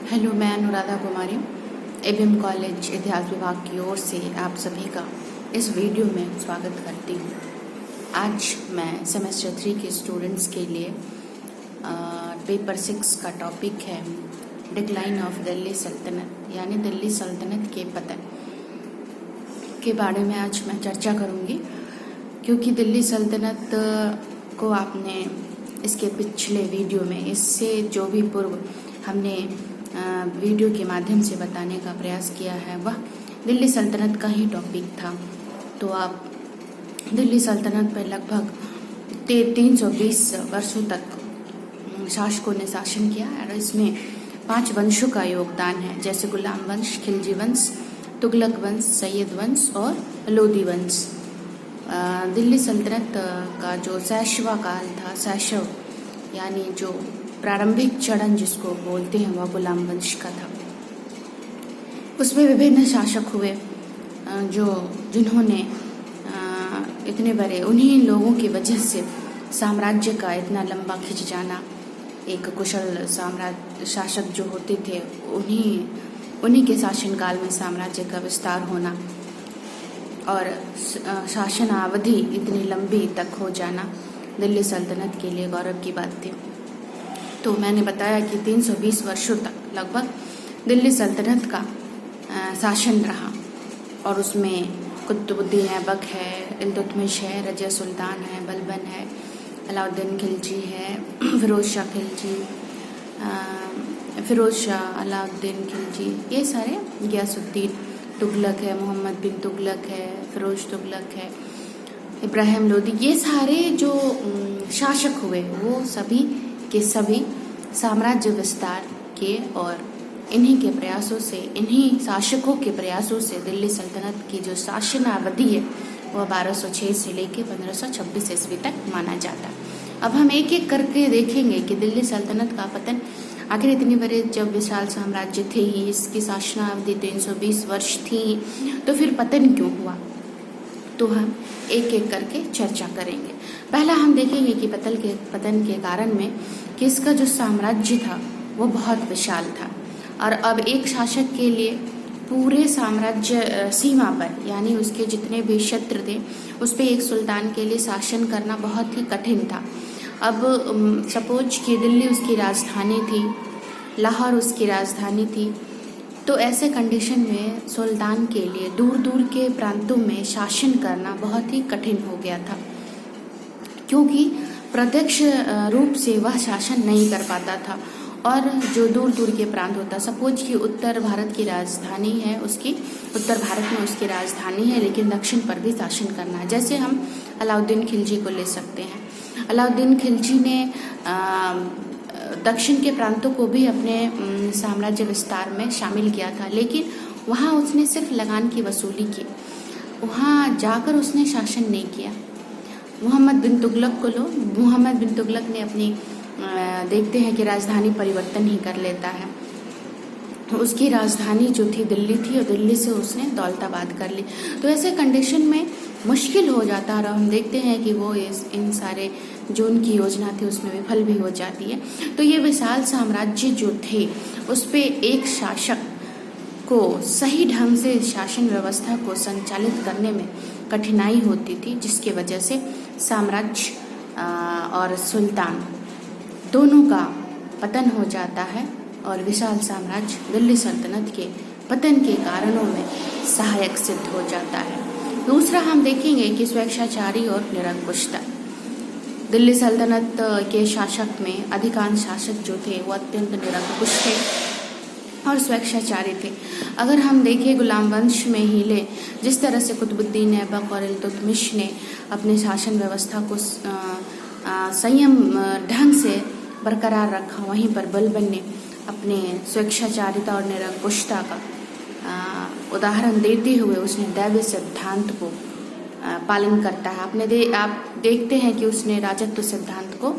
Hello, मैं अनुराधा कुमारी ABM college इतिहास विभाग की ओर से आप सभी का इस वीडियो में स्वागत करती हूँ। आज मैं सेमेस्टर 3 के स्टूडेंट्स के लिए पेपर 6 का टॉपिक है डिक्लाइन ऑफ दिल्ली सल्तनत, यानी दिल्ली सल्तनत के पतन के बारे में आज मैं चर्चा करूँगी। क्योंकि दिल्ली सल्तनत को आपने इसके पिछले वीडियो में, इससे जो भी पूर्व हमने वीडियो के माध्यम से बताने का प्रयास किया है वह दिल्ली सल्तनत का ही टॉपिक था। तो आप दिल्ली सल्तनत पर लगभग 320 वर्षों तक शासकों ने शासन किया और इसमें 5 वंशों का योगदान है, जैसे गुलाम वंश, खिलजी वंश, तुगलक वंश, सैयद वंश और लोदी वंश। दिल्ली सल्तनत का जो शैशवा काल था, शैशव यानी जो प्रारंभिक चरण जिसको बोलते हैं, वह गुलाम वंश का था। उसमें विभिन्न शासक हुए जिन्होंने इतने बड़े, उन्हीं लोगों की वजह से साम्राज्य का इतना लंबा खिंच जाना, एक कुशल शासक जो होते थे उन्हीं के शासनकाल में साम्राज्य का विस्तार होना और शासन अवधि इतनी लंबी तक हो जाना दिल्ली सल्तनत के लिए गौरव की बात थी। तो मैंने बताया कि 320 वर्षों तक लगभग दिल्ली सल्तनत का शासन रहा और उसमें कुतुबुद्दीन ऐबक है, इल्तुतमिश है, रजिया सुल्तान है, बलबन है, अलाउद्दीन खिलजी है, फिरोज शाह, अलाउद्दीन खिलजी, ये सारे, गयासुद्दीन तुगलक है, मोहम्मद बिन तुगलक है, फिरोज तुगलक है, इब्राहिम लोदी, ये सारे जो शासक हुए वो सभी के सभी साम्राज्य विस्तार के और इन्हीं के प्रयासों से, इन्हीं शासकों के प्रयासों से दिल्ली सल्तनत की जो शासन अवधि है वह 1206 से लेकर 1526 ईस्वी तक माना जाता है। अब हम एक एक करके देखेंगे कि दिल्ली सल्तनत का पतन आखिर इतनी बड़े जब विशाल साम्राज्य थे ही, इसकी शासन अवधि 320 वर्ष थी, तो फिर पतन क्यों हुआ, तो हम एक एक करके चर्चा करेंगे। पहला हम देखेंगे कि पतन के कारण में कि इसका जो साम्राज्य था वो बहुत विशाल था और अब एक शासक के लिए पूरे साम्राज्य सीमा पर, यानी उसके जितने भी क्षेत्र थे उस पर एक सुल्तान के लिए शासन करना बहुत ही कठिन था। अब सपोज कि दिल्ली उसकी राजधानी थी, लाहौर उसकी राजधानी थी, तो ऐसे कंडीशन में सुल्तान के लिए दूर दूर के प्रांतों में शासन करना बहुत ही कठिन हो गया था, क्योंकि प्रत्यक्ष रूप से वह शासन नहीं कर पाता था। और जो दूर दूर के प्रांत होता, सपोज कि उत्तर भारत की राजधानी है, उत्तर भारत में उसकी राजधानी है, लेकिन दक्षिण पर भी शासन करना है। जैसे हम अलाउद्दीन खिलजी को ले सकते हैं। अलाउद्दीन खिलजी ने दक्षिण के प्रांतों को भी अपने साम्राज्य विस्तार में शामिल किया था, लेकिन वहाँ उसने सिर्फ लगान की वसूली की, वहाँ जाकर उसने शासन नहीं किया। मोहम्मद बिन तुगलक को लो, मोहम्मद बिन तुगलक ने अपनी देखते हैं कि राजधानी परिवर्तन ही कर लेता है। उसकी राजधानी जो थी दिल्ली थी और दिल्ली से उसने दौलताबाद कर ली। तो ऐसे कंडीशन में मुश्किल हो जाता है और हम देखते हैं कि वो इन सारे जो उनकी योजना थी उसमें विफल भी हो जाती है। तो ये विशाल साम्राज्य जो थे उस पे एक शासक को सही ढंग से शासन व्यवस्था को संचालित करने में कठिनाई होती थी, जिसकी वजह से साम्राज्य और सुल्तान दोनों का पतन हो जाता है और विशाल साम्राज्य दिल्ली सल्तनत के पतन के कारणों में सहायक सिद्ध हो जाता है। दूसरा हम देखेंगे कि स्वेच्छाचारी और निरंकुशता। दिल्ली सल्तनत के शासक में अधिकांश शासक जो थे वो अत्यंत निरंकुश थे और स्वेच्छाचारी थे। अगर हम देखें गुलाम वंश में ही ले, जिस तरह से कुतुबुद्दीन ऐबक और इल्तुतमिश ने अपने शासन व्यवस्था को संयम ढंग से बरकरार रखा, वहीं पर बलबन ने अपने स्वेच्छाचारिता और निरंकुशता का उदाहरण देते हुए उसने दैवीय सिद्धांत को पालन करता है। आप देखते हैं कि उसने राजत्व सिद्धांत को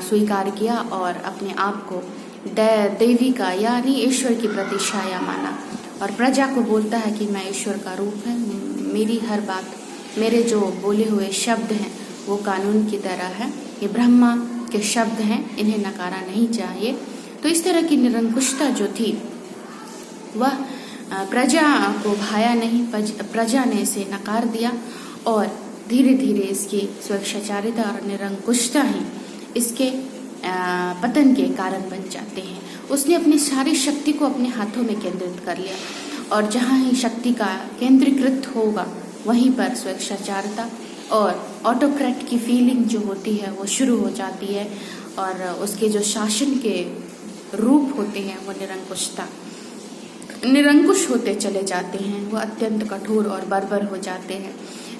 स्वीकार किया और अपने आप को देवी का, यानी ईश्वर की प्रतिछाया माना और प्रजा को बोलता है कि मैं ईश्वर का रूप है, मेरी हर बात, मेरे जो बोले हुए शब्द हैं वो कानून की तरह है, ये ब्रह्मा के शब्द हैं, इन्हें नकारा नहीं चाहिए। तो इस तरह की निरंकुशता जो थी वह प्रजा को भाया नहीं, प्रजा ने इसे नकार दिया और धीरे धीरे इसकी स्वेच्छाचारिता और निरंकुशता ही इसके पतन के कारण बन जाते हैं। उसने अपनी सारी शक्ति को अपने हाथों में केंद्रित कर लिया और जहाँ ही शक्ति का केंद्रीकृत होगा वहीं पर स्वेच्छाचारिता और ऑटोक्रेट की फीलिंग जो होती है वो शुरू हो जाती है और उसके जो शासन के रूप होते हैं वो निरंकुश होते चले जाते हैं। वो अत्यंत कठोर और बर्बर हो जाते हैं,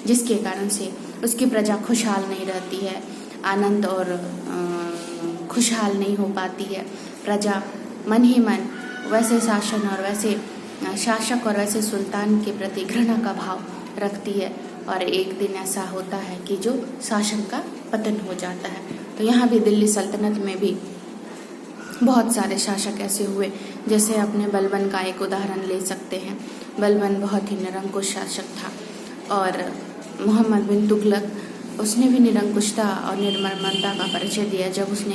जिसके कारण से उसकी प्रजा खुशहाल नहीं रहती है, आनंद और खुशहाल नहीं हो पाती है। प्रजा मन ही मन वैसे शासन और वैसे शासक और वैसे सुल्तान के प्रति घृणा का भाव रखती है और एक दिन ऐसा होता है कि जो शासन का पतन हो जाता है। तो यहाँ भी दिल्ली सल्तनत में भी बहुत सारे शासक ऐसे हुए, जैसे अपने बलबन का एक उदाहरण ले सकते हैं। बलबन बहुत ही निरंकुश शासक था और मोहम्मद बिन तुगलक उसने भी निरंकुशता और निर्ममता का परिचय दिया जब उसने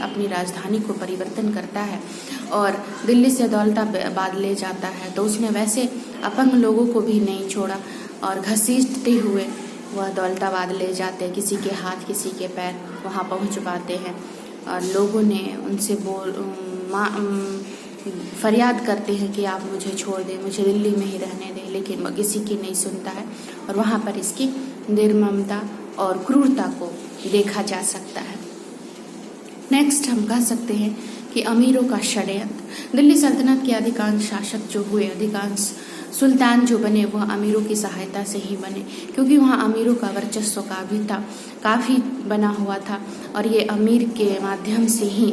अपनी राजधानी को परिवर्तन करता है और दिल्ली से दौलताबाद ले जाता है। तो उसने वैसे अपंग लोगों को भी नहीं छोड़ा और घसीटते हुए वह दौलताबाद ले जाते, किसी के हाथ किसी के पैर वहाँ पहुँच पाते हैं और लोगों ने उनसे फरियाद करते हैं कि आप मुझे छोड़ दें, मुझे दिल्ली में ही रहने दें, लेकिन वह किसी की नहीं सुनता है और वहाँ पर इसकी निर्ममता और क्रूरता को देखा जा सकता है। नेक्स्ट हम कह सकते हैं कि अमीरों का षड्यंत्र। दिल्ली सल्तनत के अधिकांश शासक जो हुए, अधिकांश सुल्तान जो बने वह अमीरों की सहायता से ही बने, क्योंकि वहाँ अमीरों का वर्चस्व काफ़ी बना हुआ था और ये अमीर के माध्यम से ही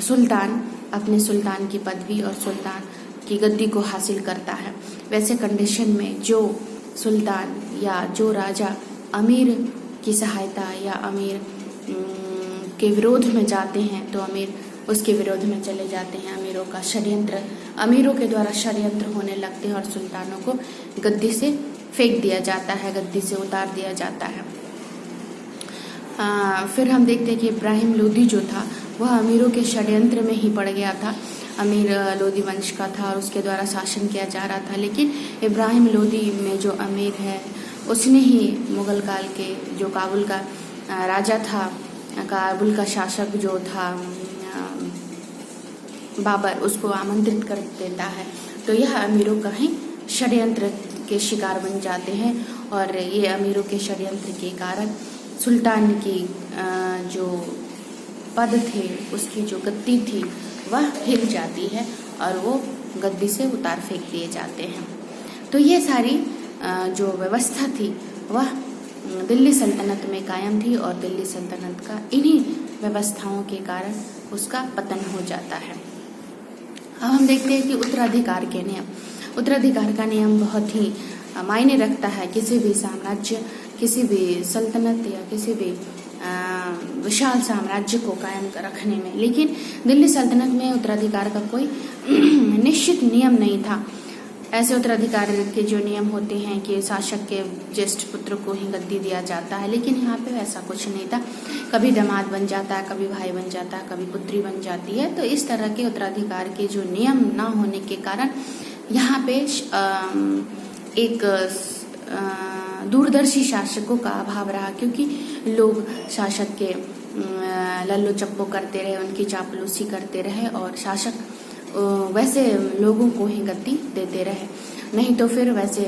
सुल्तान अपने सुल्तान की पदवी और सुल्तान की गद्दी को हासिल करता है। वैसे कंडीशन में जो सुल्तान या जो राजा अमीर की सहायता या अमीर के विरोध में जाते हैं तो अमीर उसके विरोध में चले जाते हैं। अमीरों के द्वारा षड्यंत्र होने लगते हैं और सुल्तानों को गद्दी से फेंक दिया जाता है, गद्दी से उतार दिया जाता है। फिर हम देखते हैं कि इब्राहिम लोदी जो था वह अमीरों के षड्यंत्र में ही पड़ गया था। अमीर लोदी वंश का था और उसके द्वारा शासन किया जा रहा था, लेकिन इब्राहिम लोदी में जो अमीर है उसने ही मुग़ल काल के जो काबुल का राजा था, काबुल का शासक जो था बाबर, उसको आमंत्रित कर देता है। तो यह अमीरों का ही षड्यंत्र के शिकार बन जाते हैं और ये अमीरों के षड्यंत्र के कारण सुल्तान की जो पद थे, उसकी जो गद्दी थी वह हिल जाती है और वो गद्दी से उतार फेंक दिए जाते हैं। तो ये सारी जो व्यवस्था थी वह दिल्ली सल्तनत में कायम थी और दिल्ली सल्तनत का इन्हीं व्यवस्थाओं के कारण उसका पतन हो जाता है। अब हम देखते हैं कि उत्तराधिकार के नियम। उत्तराधिकार का नियम बहुत ही मायने रखता है किसी भी साम्राज्य, किसी भी सल्तनत या किसी भी विशाल साम्राज्य को कायम रखने में। लेकिन दिल्ली सल्तनत में उत्तराधिकार का कोई निश्चित नियम नहीं था। ऐसे उत्तराधिकार के जो नियम होते हैं कि शासक के ज्येष्ठ पुत्र को ही गद्दी दिया जाता है, लेकिन यहाँ पे ऐसा कुछ नहीं था। कभी दामाद बन जाता है, कभी भाई बन जाता है, कभी पुत्री बन जाती है। तो इस तरह के उत्तराधिकार के जो नियम ना होने के कारण यहाँ पे एक दूरदर्शी शासकों का अभाव रहा, क्योंकि लोग शासक के लल्लो चप्पो करते रहे, उनकी चापलूसी करते रहे और शासक वैसे लोगों को ही गद्दी देते रहे। नहीं तो फिर वैसे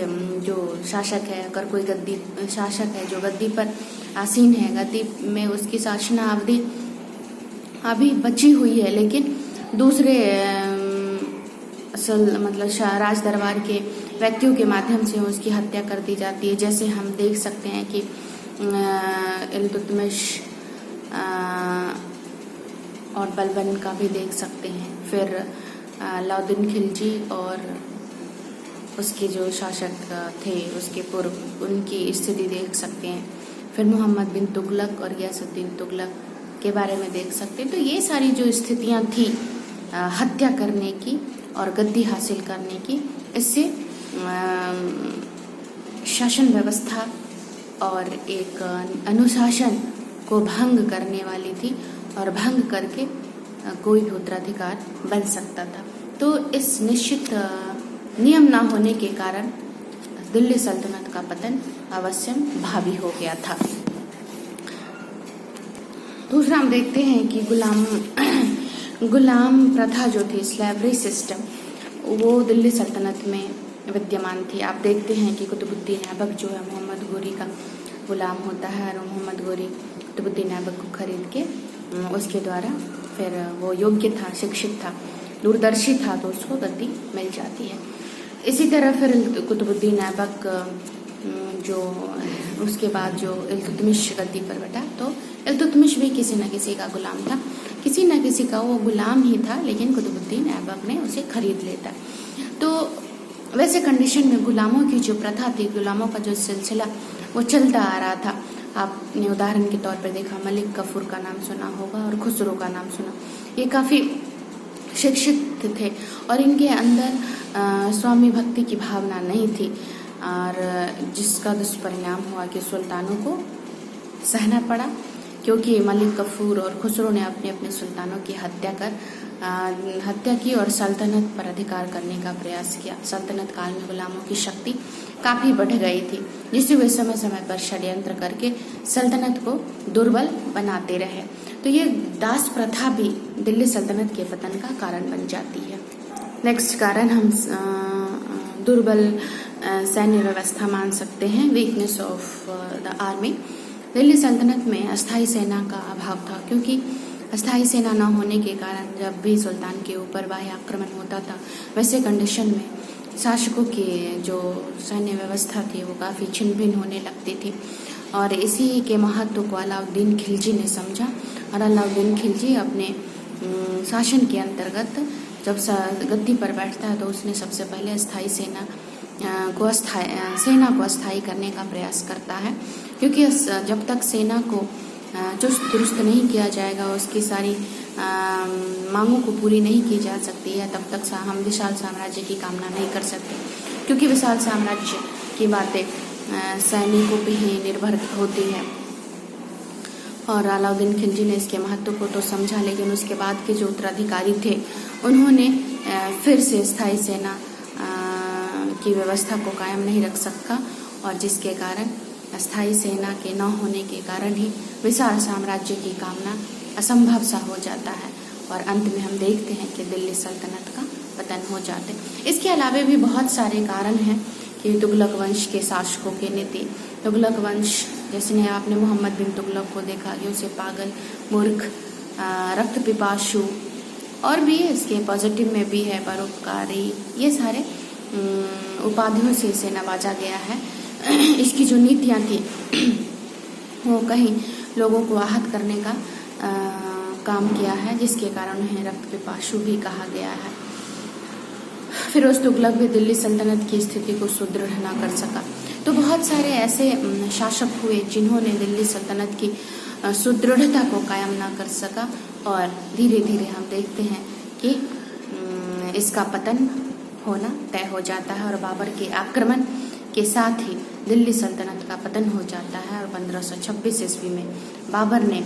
जो शासक है, अगर कोई शासक है जो गद्दी पर आसीन है, गद्दी में उसकी शासना अवधि अभी बची हुई है, लेकिन दूसरे मतलब राज दरबार के व्यक्तियों के माध्यम से उसकी हत्या कर दी जाती है। जैसे हम देख सकते हैं कि इल्तुतमिश और बलबन का भी देख सकते हैं। फिर अलाउद्दीन खिलजी और उसके जो शासक थे उसके पूर्व उनकी स्थिति देख सकते हैं। फिर मोहम्मद बिन तुगलक और गियासुद्दीन तुगलक के बारे में देख सकते हैं। तो ये सारी जो स्थितियां थी हत्या करने की और गद्दी हासिल करने की, इससे शासन व्यवस्था और एक अनुशासन को भंग करने वाली थी और भंग करके कोई भी उत्तराधिकार बन सकता था। तो इस निश्चित नियम ना होने के कारण दिल्ली सल्तनत का पतन अवश्यम भावी हो गया था। दूसरा हम देखते हैं कि गुलाम प्रथा जो थी, स्लेवरी सिस्टम, वो दिल्ली सल्तनत में विद्यमान थी। आप देखते हैं कि कुतुबुद्दीन ऐबक जो है मोहम्मद गोरी का गुलाम होता है और मोहम्मद गोरी कुतुबुद्दीन ऐबक को खरीद के उसके द्वारा फिर वो योग्य था, शिक्षित था, दूरदर्शी था, तो उसको गद्दी मिल जाती है। इसी तरह फिर कुतुबुद्दीन ऐबक जो उसके बाद जो इल्तुतमिश गद्दी पर बैठा, तो इल्तुतमिश भी किसी न किसी का गुलाम था, किसी न किसी का वो गुलाम ही था, लेकिन कुतुबुद्दीन ऐबक ने उसे खरीद लेता। तो वैसे कंडीशन में गुलामों की जो प्रथा थी, गुलामों का जो सिलसिला वो चलता आ रहा था। आपने उदाहरण के तौर पर देखा, मलिक कफूर का नाम सुना होगा और खुसरो का नाम सुना। ये काफ़ी शिक्षित थे और इनके अंदर स्वामी भक्ति की भावना नहीं थी, और जिसका दुष्परिणाम हुआ कि सुल्तानों को सहना पड़ा, क्योंकि मलिक कफूर और खुसरो ने अपने अपने सुल्तानों की हत्या की और सल्तनत पर अधिकार करने का प्रयास किया। सल्तनत काल में गुलामों की शक्ति काफ़ी बढ़ गई थी, जिससे वे समय समय पर षड्यंत्र करके सल्तनत को दुर्बल बनाते रहे। तो ये दास प्रथा भी दिल्ली सल्तनत के पतन का कारण बन जाती है। नेक्स्ट कारण हम दुर्बल सैन्य व्यवस्था मान सकते हैं, weakness of the army. Delhi सल्तनत में अस्थायी सेना का अभाव था, क्योंकि अस्थायी सेना न होने के कारण जब भी सुल्तान के ऊपर बाह्य आक्रमण होता था, वैसे कंडीशन में शासकों की जो सैन्य व्यवस्था थी वो काफ़ी छिन्न भिन्न होने लगती थी। और इसी के महत्व को अलाउद्दीन खिलजी ने समझा, और अलाउद्दीन खिलजी अपने शासन के अंतर्गत जब गद्दी पर बैठता है तो उसने सबसे पहले सेना को अस्थायी करने का प्रयास करता है, क्योंकि जब तक सेना को चुस्त दुरुस्त नहीं किया जाएगा, उसकी सारी मांगों को पूरी नहीं की जा सकती है, तब तक हम विशाल साम्राज्य की कामना नहीं कर सकते, क्योंकि विशाल साम्राज्य की बातें सैनिकों पे ही निर्भर होती है। और अलाउद्दीन खिलजी ने इसके महत्व को तो समझा, लेकिन उसके बाद के जो उत्तराधिकारी थे उन्होंने फिर से स्थायी सेना की व्यवस्था को कायम नहीं रख सका, और जिसके कारण अस्थायी सेना के न होने के कारण ही विशाल साम्राज्य की कामना असंभव सा हो जाता है, और अंत में हम देखते हैं कि दिल्ली सल्तनत का पतन हो जाते। इसके अलावा भी बहुत सारे कारण हैं कि तुगलक वंश के शासकों की नीति, तुगलक वंश जैसे आपने मोहम्मद बिन तुगलक को देखा कि उसे पागल, मूर्ख, रक्त पिपासु, और भी इसके पॉजिटिव में भी है परोपकारी, ये सारे उपाधियों से इसे नवाजा गया है। इसकी जो नीतियाँ थी वो कहीं लोगों को आहत करने का काम किया है, जिसके कारण उन्हें रक्त पिपासु भी कहा गया है। फिरोज तुगलक भी दिल्ली सल्तनत की स्थिति को सुदृढ़ न कर सका। तो बहुत सारे ऐसे शासक हुए जिन्होंने दिल्ली सल्तनत की सुदृढ़ता को कायम न कर सका, और धीरे धीरे हम देखते हैं कि इसका पतन होना तय हो जाता है, और बाबर के आक्रमण के साथ ही दिल्ली सल्तनत का पतन हो जाता है। और 1526 ईस्वी में बाबर ने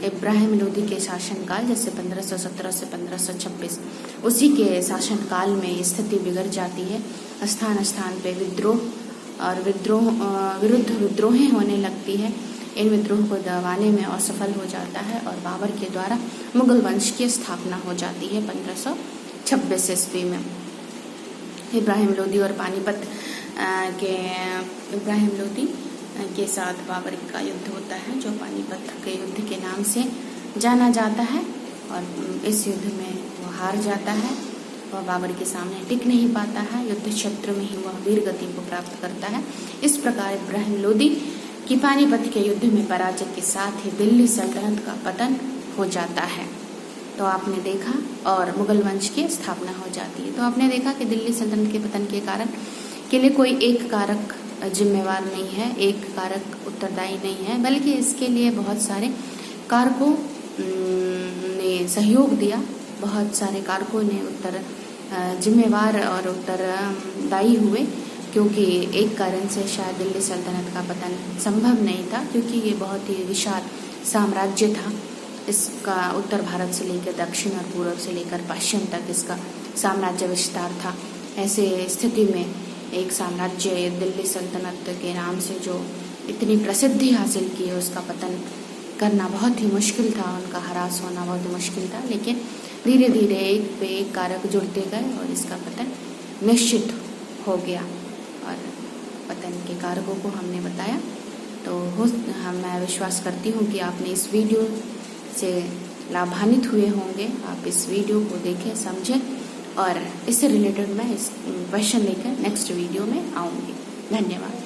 इब्राहिम लोदी के शासनकाल, जैसे 1517 से 1526, उसी के शासनकाल में स्थिति बिगड़ जाती है। स्थान स्थान पे विद्रोह और विरुद्ध विद्रोहें होने लगती है। इन विद्रोह को दबाने में असफल हो जाता है, और बाबर के द्वारा मुगल वंश की स्थापना हो जाती है 1526 ईस्वी में। इब्राहिम लोदी और पानीपत के इब्राहिम लोदी के साथ बाबर का युद्ध होता है, जो पानीपत के युद्ध के नाम से जाना जाता है, और इस युद्ध में वो हार जाता है, वह बाबर के सामने टिक नहीं पाता है, युद्ध क्षेत्र में ही वह वीर गति को प्राप्त करता है। इस प्रकार इब्राहिम लोदी की पानीपत के युद्ध में पराजय के साथ ही दिल्ली सल्तनत का पतन हो जाता है। तो आपने देखा, और मुगल वंश की स्थापना हो जाती है। तो आपने देखा कि दिल्ली सल्तनत के पतन के कारण के लिए कोई एक कारक जिम्मेवार नहीं है, एक कारक उत्तरदायी नहीं है, बल्कि इसके लिए बहुत सारे कारकों ने सहयोग दिया, बहुत सारे कारकों ने जिम्मेवार और उत्तरदायी हुए, क्योंकि एक कारण से शायद दिल्ली सल्तनत का पतन संभव नहीं था, क्योंकि ये बहुत ही विशाल साम्राज्य था। इसका उत्तर भारत से लेकर दक्षिण और पूर्व से लेकर पश्चिम तक इसका साम्राज्य विस्तार था। ऐसे स्थिति में एक साम्राज्य दिल्ली सल्तनत के नाम से जो इतनी प्रसिद्धि हासिल की है, उसका पतन करना बहुत ही मुश्किल था, उनका ह्रास होना बहुत ही मुश्किल था। लेकिन धीरे धीरे एक पे एक कारक जुड़ते गए और इसका पतन निश्चित हो गया। और पतन के कारकों को हमने बताया। तो मैं विश्वास करती हूँ कि आपने इस वीडियो से लाभान्वित हुए होंगे। आप इस वीडियो को देखें, समझें, और इससे रिलेटेड मैं इस क्वेश्चन लेकर नेक्स्ट वीडियो में आऊँगी। धन्यवाद।